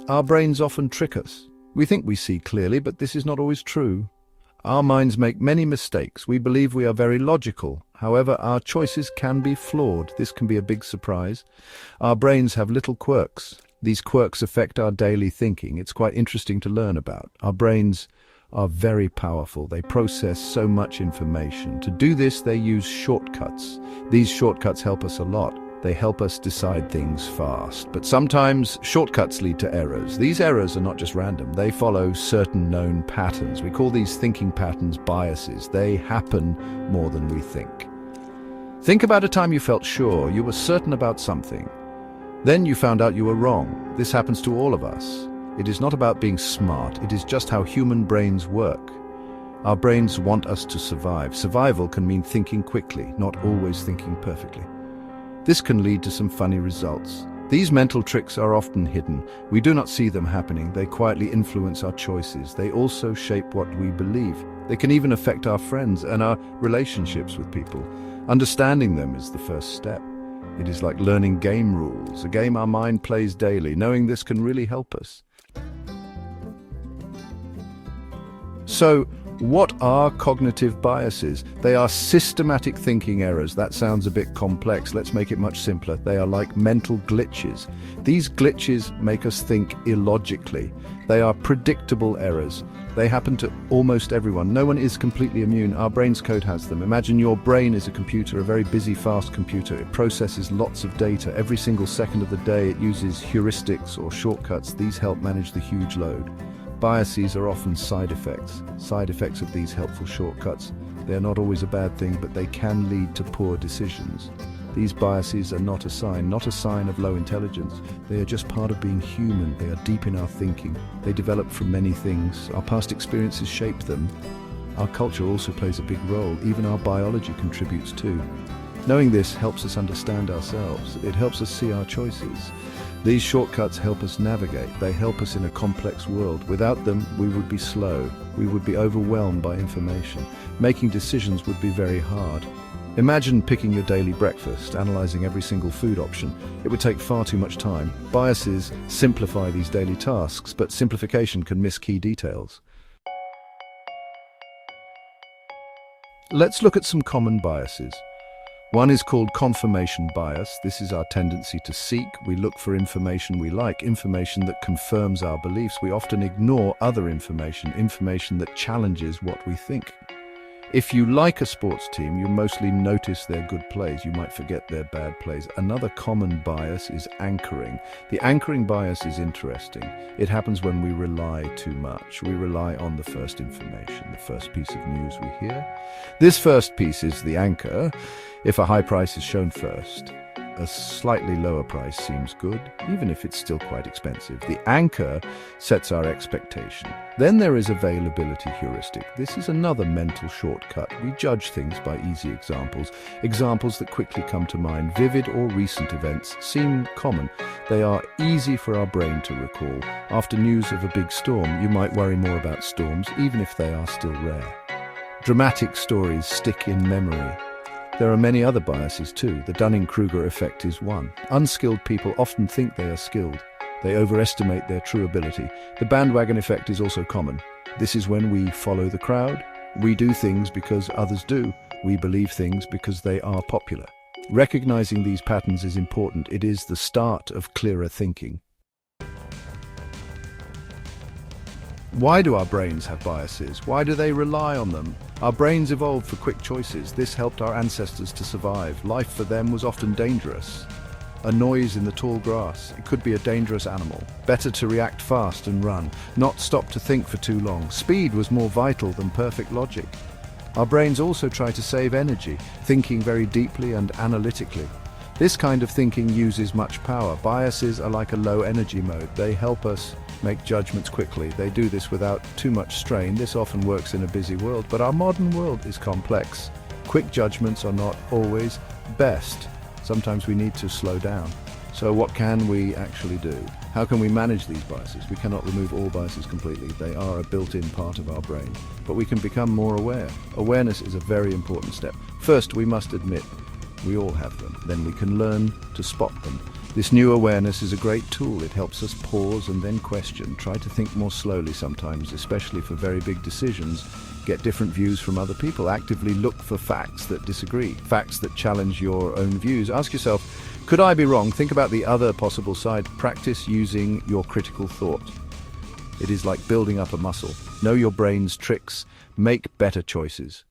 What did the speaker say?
Our brains often trick us. We think we see clearly, but this is not always true. Our minds make many mistakes. We believe we are very logical. However, our choices can be flawed. This can be a big surprise. Our brains have little quirks. These quirks affect our daily thinking. It's quite interesting to learn about. Our brains are very powerful. They process so much information. To do this, they use shortcuts. These shortcuts help us a lot. They help us decide things fast. But sometimes shortcuts lead to errors. These errors are not just random. They follow certain known patterns. We call these thinking patterns biases. They happen more than we think. Think about a time you felt sure, you were certain about something. Then you found out you were wrong. This happens to all of us. It is not about being smart. It is just how human brains work. Our brains want us to survive. Survival can mean thinking quickly, not always thinking perfectly. This can lead to some funny results. These mental tricks are often hidden. We do not see them happening. They quietly influence our choices. They also shape what we believe. They can even affect our friends and our relationships with people. Understanding them is the first step. It is like learning game rules, a game our mind plays daily. Knowing this can really help us. So, what are cognitive biases? They are systematic thinking errors. That sounds a bit complex. Let's make it much simpler. They are like mental glitches. These glitches make us think illogically. They are predictable errors. They happen to almost everyone. No one is completely immune. Our brain's code has them. Imagine your brain is a computer, a very busy, fast computer. It processes lots of data. Every single second of the day it uses heuristics or shortcuts. These help manage the huge load. Biases are often side effects of these helpful shortcuts. They are not always a bad thing, but they can lead to poor decisions. These biases are not a sign of low intelligence. They are just part of being human. They are deep in our thinking. They develop from many things. Our past experiences shape them. Our culture also plays a big role. Even our biology contributes too. Knowing this helps us understand ourselves. It helps us see our choices. These shortcuts help us navigate. They help us in a complex world. Without them, we would be slow. We would be overwhelmed by information. Making decisions would be very hard. Imagine picking your daily breakfast, analyzing every single food option. It would take far too much time. Biases simplify these daily tasks, but simplification can miss key details. Let's look at some common biases. One is called confirmation bias. This is our tendency to seek. We look for information we like, information that confirms our beliefs. We often ignore other information that challenges what we think. If you like a sports team, you mostly notice their good plays. You might forget their bad plays. Another common bias is anchoring. The anchoring bias is interesting. It happens when we rely too much. We rely on the first information, the first piece of news we hear. This first piece is the anchor. If a high price is shown first, a slightly lower price seems good, even if it's still quite expensive. The anchor sets our expectation. Then there is availability heuristic. This is another mental shortcut. We judge things by easy examples that quickly come to mind. Vivid or recent events seem common. They are easy for our brain to recall. After news of a big storm, you might worry more about storms, even if they are still rare. Dramatic stories stick in memory. There are many other biases too. The Dunning-Kruger effect is one. Unskilled people often think they are skilled. They overestimate their true ability. The bandwagon effect is also common. This is when we follow the crowd. We do things because others do. We believe things because they are popular. Recognizing these patterns is important. It is the start of clearer thinking. Why do our brains have biases? Why do they rely on them? Our brains evolved for quick choices. This helped our ancestors to survive. Life for them was often dangerous. A noise in the tall grass. It could be a dangerous animal. Better to react fast and run, not stop to think for too long. Speed was more vital than perfect logic. Our brains also try to save energy, thinking very deeply and analytically. This kind of thinking uses much power. Biases are like a low energy mode. They help us make judgments quickly. They do this without too much strain. This often works in a busy world, but our modern world is complex. Quick judgments are not always best. Sometimes we need to slow down. So what can we actually do? How can we manage these biases? We cannot remove all biases completely. They are a built-in part of our brain, but we can become more aware. Awareness is a very important step. First, we must admit we all have them. Then we can learn to spot them. This new awareness is a great tool. It helps us pause and then question. Try to think more slowly sometimes, especially for very big decisions. Get different views from other people. Actively look for facts that disagree, facts that challenge your own views. Ask yourself, could I be wrong? Think about the other possible side. Practice using your critical thought. It is like building up a muscle. Know your brain's tricks. Make better choices.